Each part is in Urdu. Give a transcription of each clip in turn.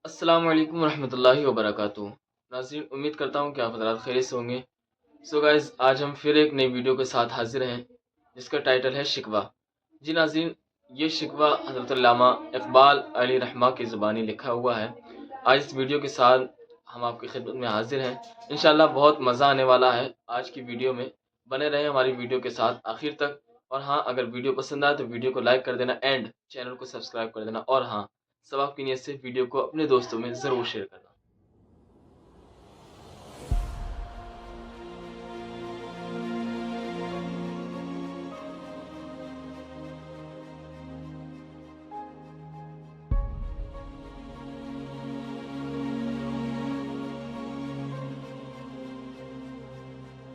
السلام علیکم ورحمۃ اللہ وبرکاتہ۔ ناظرین، امید کرتا ہوں کہ آپ حضرات خیریت سے ہوں گے۔ سو گائز، آج ہم پھر ایک نئی ویڈیو کے ساتھ حاضر ہیں جس کا ٹائٹل ہے شکوہ۔ جی ناظرین، یہ شکوہ حضرت علامہ اقبال علیہ رحمہ کی زبانی لکھا ہوا ہے۔ آج اس ویڈیو کے ساتھ ہم آپ کی خدمت میں حاضر ہیں۔ انشاءاللہ بہت مزہ آنے والا ہے آج کی ویڈیو میں۔ بنے رہیں ہماری ویڈیو کے ساتھ آخر تک۔ اور ہاں، اگر ویڈیو پسند آئے تو ویڈیو کو لائک کر دینا اینڈ چینل کو سبسکرائب کر دینا، اور ہاں، ثواب کی نیت سے ویڈیو کو اپنے دوستوں میں ضرور شیئر کرنا۔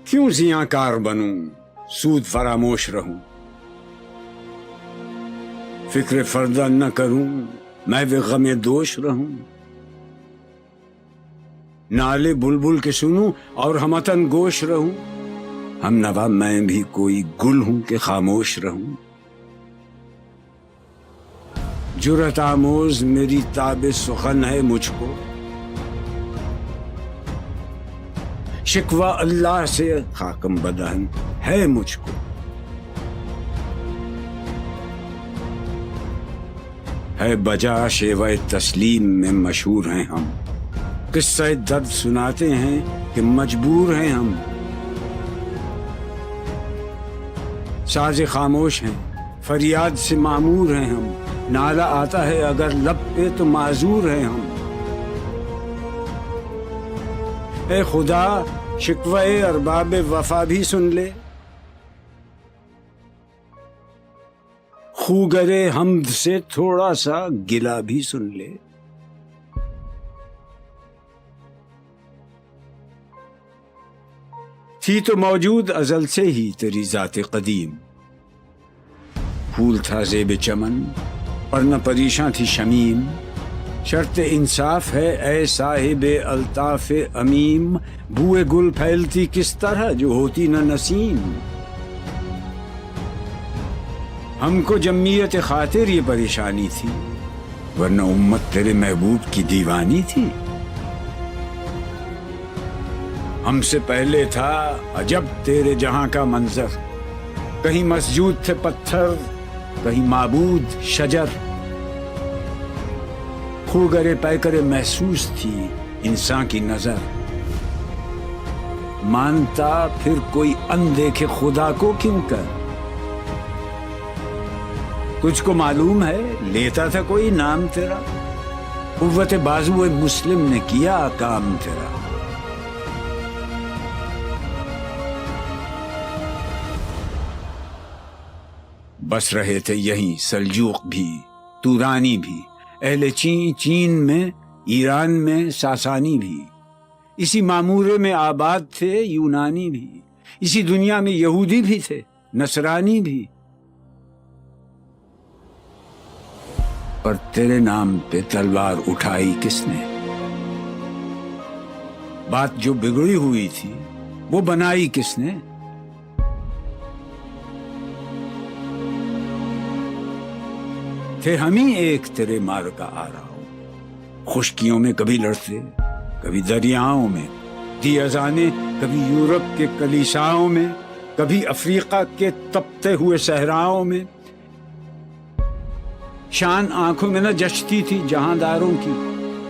کیوں زیاں کار بنوں، سود فراموش رہوں، فکر فردہ نہ کروں، میں بھی غم دوش رہوں، نالے بلبل کے سنوں اور ہمتن گوش رہوں، ہم نوا میں بھی کوئی گل ہوں کہ خاموش رہوں، جرأت آموز میری تاب سخن ہے مجھ کو، شکوہ اللہ سے خاکم بدہن ہے مجھ کو، ہے بجا شیوہ تسلیم میں مشہور ہیں ہم، قصہ درد سناتے ہیں کہ مجبور ہیں ہم، ساز خاموش ہیں فریاد سے معمور ہیں ہم، نالہ آتا ہے اگر لب پہ تو معذور ہیں ہم، اے خدا شکوہ ارباب وفا بھی سن لے، خوگرے حمد سے تھوڑا سا گلہ بھی سن لے، تھی تو موجود ازل سے ہی تیری ذات قدیم، پھول تھا زیب چمن اور نہ پریشاں تھی شمیم، شرط انصاف ہے اے صاحب الطاف امیم، بوئے گل پھیلتی کس طرح جو ہوتی نہ نسیم، ہم کو جمعیت خاطر یہ پریشانی تھی ورنہ امت تیرے محبوب کی دیوانی تھی، ہم سے پہلے تھا عجب تیرے جہاں کا منظر، کہیں مسجود تھے پتھر کہیں معبود شجر، خوگرے پیکرے محسوس تھی انسان کی نظر، مانتا پھر کوئی اندیکھے خدا کو کیوں کر، تجھ کو معلوم ہے لیتا تھا کوئی نام تیرا، قوت بازو مسلم نے کیا کام تیرا، بس رہے تھے یہیں سلجوق بھی تورانی بھی، اہل چین میں ایران میں ساسانی بھی، اسی معمورے میں آباد تھے یونانی بھی، اسی دنیا میں یہودی بھی تھے نصرانی بھی، پر تیرے نام پہ تلوار اٹھائی کس نے، بات جو بگڑی ہوئی تھی وہ بنائی کس نے، تھے ہم ہی ایک تیرے مار کا آ رہا ہو، خشکیوں میں کبھی لڑتے کبھی دریاؤں میں، دی اذانیں کبھی یورپ کے کلیساؤں میں، کبھی افریقہ کے تپتے ہوئے صحراؤں میں، شان آنکھوں میں نہ جچتی تھی جہانداروں کی،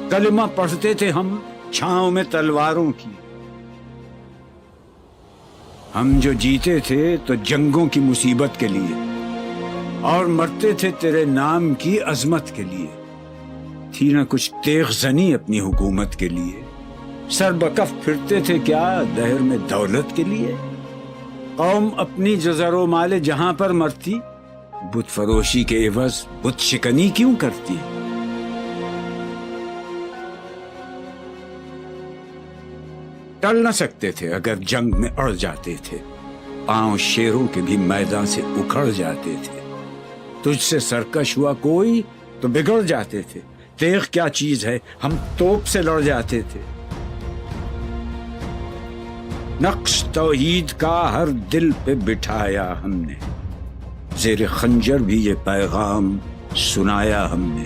کلمہ پڑھتے تھے ہم چھاؤں میں تلواروں کی، ہم جو جیتے تھے تو جنگوں کی مصیبت کے لیے اور مرتے تھے تیرے نام کی عظمت کے لیے، تھی نہ کچھ تیغ زنی اپنی حکومت کے لیے، سر بکف پھرتے تھے کیا دہر میں دولت کے لیے، قوم اپنی جزر و مال جہاں پر مرتی، بت فروشی کے عوض بت شکنی کیوں کرتی، ٹل نہ سکتے تھے اگر جنگ میں اڑ جاتے تھے، پاؤں شیروں کے بھی میدان سے اکھڑ جاتے تھے، تجھ سے سرکش ہوا کوئی تو بگڑ جاتے تھے، تیغ کیا چیز ہے ہم توپ سے لڑ جاتے تھے، نقش توحید کا ہر دل پہ بٹھایا ہم نے، زیر خنجر بھی یہ پیغام سنایا ہم نے،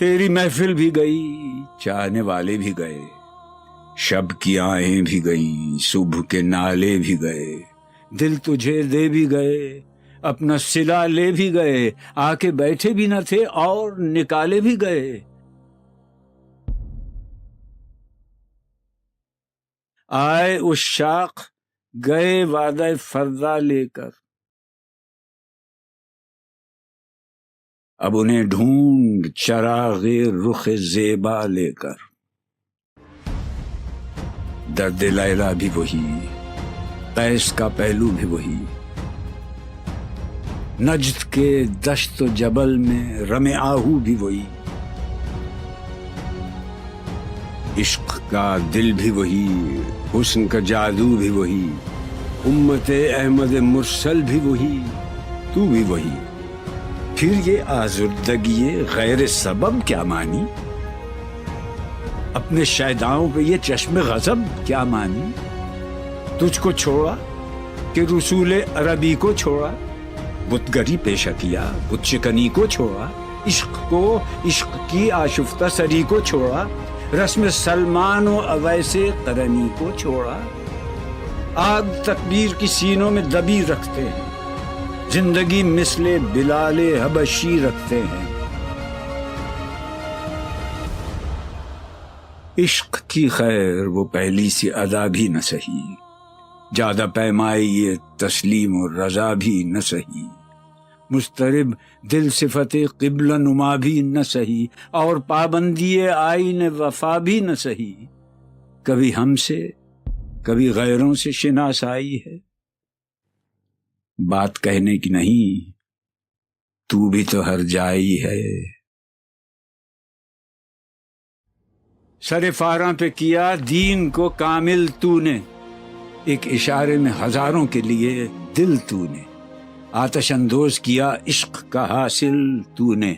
تیری محفل بھی گئی، چاہنے والے بھی گئے، شب کی آہیں بھی گئیں، صبح کے نالے بھی گئے، دل تجھے دے بھی گئے، اپنا صلہ لے بھی گئے، آ کے بیٹھے بھی نہ تھے اور نکالے بھی گئے۔ آئے عشاق گئے وعدہ فردا لے کر، اب انہیں ڈھونڈ چراغ رخ زیبا لے کر۔ درد لیلا بھی وہی، قیس کا پہلو بھی وہی، نجد کے دشت و جبل میں رم آہو بھی وہی، عشق کا دل بھی وہی، حسن کا جادو بھی وہی، امت احمد مرسل بھی وہی، تو بھی وہی۔ پھر یہ آزردگی غیر سبب کیا مانی؟ اپنے شیداؤں پہ یہ چشم غضب کیا مانی؟ تجھ کو چھوڑا کہ رسول عربی کو چھوڑا، بت گری پیشہ کیا، بت شکنی کو چھوڑا، عشق کو، عشق کی آشفتہ سری کو چھوڑا، رسم سلمان و اویس قرنی کو چھوڑا۔ آگ تکبیر کی سینوں میں دبی رکھتے ہیں، زندگی مثل بلال حبشی رکھتے ہیں۔ عشق کی خیر وہ پہلی سی ادا بھی نہ سہی، زیادہ پیمائی یہ تسلیم و رضا بھی نہ سہی، مضطرب دل صفت قبلہ نما بھی نہ سہی، اور پابندی آئین وفا بھی نہ سہی۔ کبھی ہم سے کبھی غیروں سے شناسائی ہے، بات کہنے کی نہیں، تو بھی تو ہر جائی ہے۔ سر فاراں پہ کیا دین کو کامل تو نے، ایک اشارے میں ہزاروں کے لیے دل تو نے، آتش اندوز کیا عشق کا حاصل تو نے،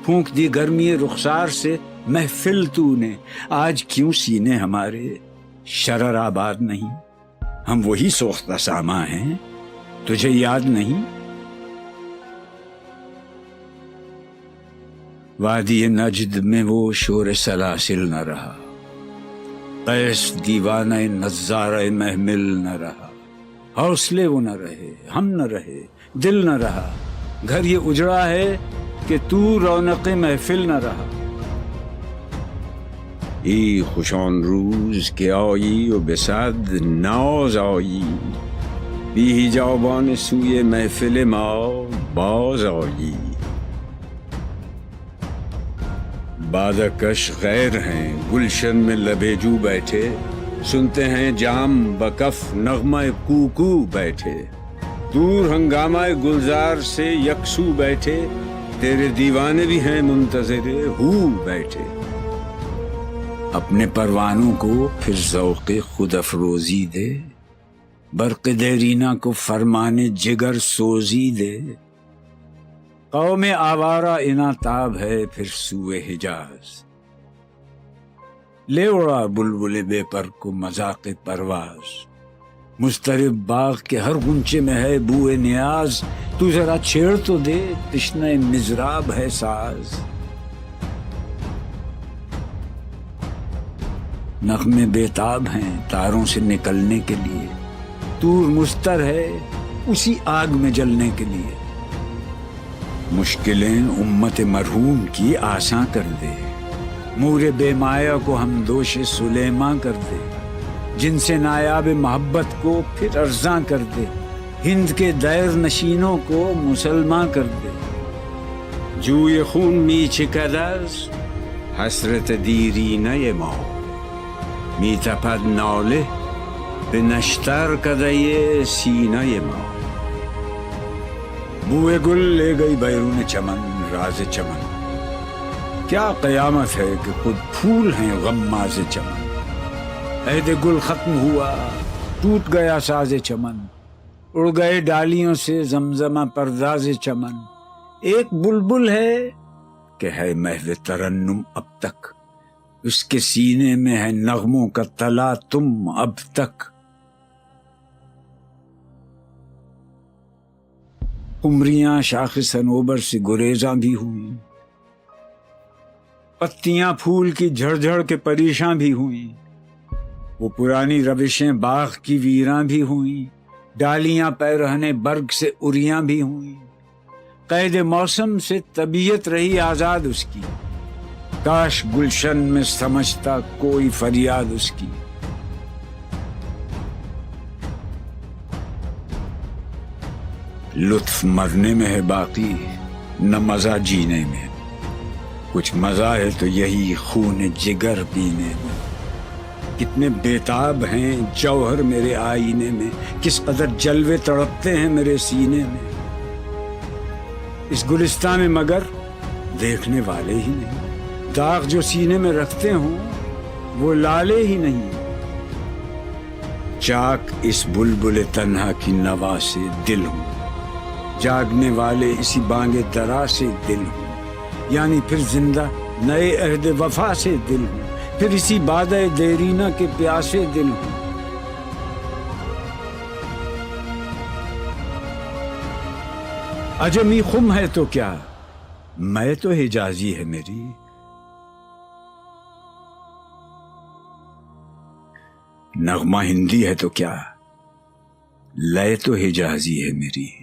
پھونک دی گرمی رخسار سے محفل تو نے۔ آج کیوں سینے ہمارے شرر آباد نہیں؟ ہم وہی سوختہ ساما ہیں، تجھے یاد نہیں؟ وادی نجد میں وہ شور سلاسل نہ رہا، قیس دیوانہ نظارہ محمل نہ رہا، حوصلے وہ نہ رہے، ہم نہ رہے، دل نہ رہا، گھر یہ اجڑا ہے کہ تو رونق محفل نہ رہا۔ ای خوشان روز که آیی و به صد ناز آیی، بی حجابان سوی محفل ما باز آیی۔ بادکش غیر ہیں گلشن میں لبیجو بیٹھے، سنتے ہیں جام بکف نغمہ کوکو بیٹھے، دور ہنگامہ گلزار سے یکسو بیٹھے، تیرے دیوانے بھی ہیں منتظر ہو بیٹھے۔ اپنے پروانوں کو پھر ذوق خود افروزی دے، برق دیرینہ کو فرمانے جگر سوزی دے۔ قوم آوارہ اناتاب ہے پھر سوئے حجاز، لے اڑا بلبل بے پر کو مذاق پرواز۔ مضطرب باغ کے ہر غنچے میں ہے بوئے نیاز، تو ذرا چھیڑ تو دے تشنہ مضراب ہے ساز۔ نغمے بیتاب ہیں تاروں سے نکلنے کے لیے، طور مستر ہے اسی آگ میں جلنے کے لیے۔ مشکلیں امت مرحوم کی آساں کر دے، مور بے مایا کو ہم دوش سلیماں کر دے، جن سے نایاب محبت کو پھر ارزاں کر دے، ہند کے دیر نشینوں کو مسلمان کر دے۔ جوی خون می چکد از حسرت دیرینه ما، می تپد ناله به نشتر کدۀ سینه ما۔ بوئے گل لے گئی بیرون چمن راز چمن، کیا قیامت ہے کہ خود پھول ہیں غماز چمن۔ عہد گل ختم ہوا ٹوٹ گیا ساز چمن، اڑ گئے ڈالیوں سے زمزمہ پرداز چمن۔ ایک بلبل ہے کہ ہے محو ترنم اب تک، اس کے سینے میں ہے نغموں کا تلا تم اب تک۔ قمریاں شاخ صنوبر سے گریزاں بھی ہوئیں، پتیاں پھول کی جھڑ جھڑ کے پریشاں بھی ہوئیں، وہ پرانی روشیں باغ کی ویراں بھی ہوئیں، ڈالیاں پیرہنے برگ سے اریاں بھی ہوئیں، قید موسم سے طبیعت رہی آزاد اس کی، کاش گلشن میں سمجھتا کوئی فریاد اس کی۔ لطف مرنے میں ہے باقی، نہ مزہ جینے میں، کچھ مزہ ہے تو یہی خون جگر پینے میں۔ کتنے بیتاب ہیں جوہر میرے آئینے میں، کس قدر جلوے تڑپتے ہیں میرے سینے میں، اس گلستان میں مگر دیکھنے والے ہی نہیں، داغ جو سینے میں رکھتے ہوں وہ لالے ہی نہیں۔ چاک اس بلبل تنہا کی نوا سے دل ہوں، جاگنے والے اسی بانگ درا سے دل ہوں، یعنی پھر زندہ نئے عہد وفا سے دل ہوں، پھر اسی بادہ دیرینہ کے پیاسے دل ہوں۔ عجمی خم ہے تو کیا، میں تو حجازی ہے میری، نغمہ ہندی ہے تو کیا، لے تو حجازی ہے میری۔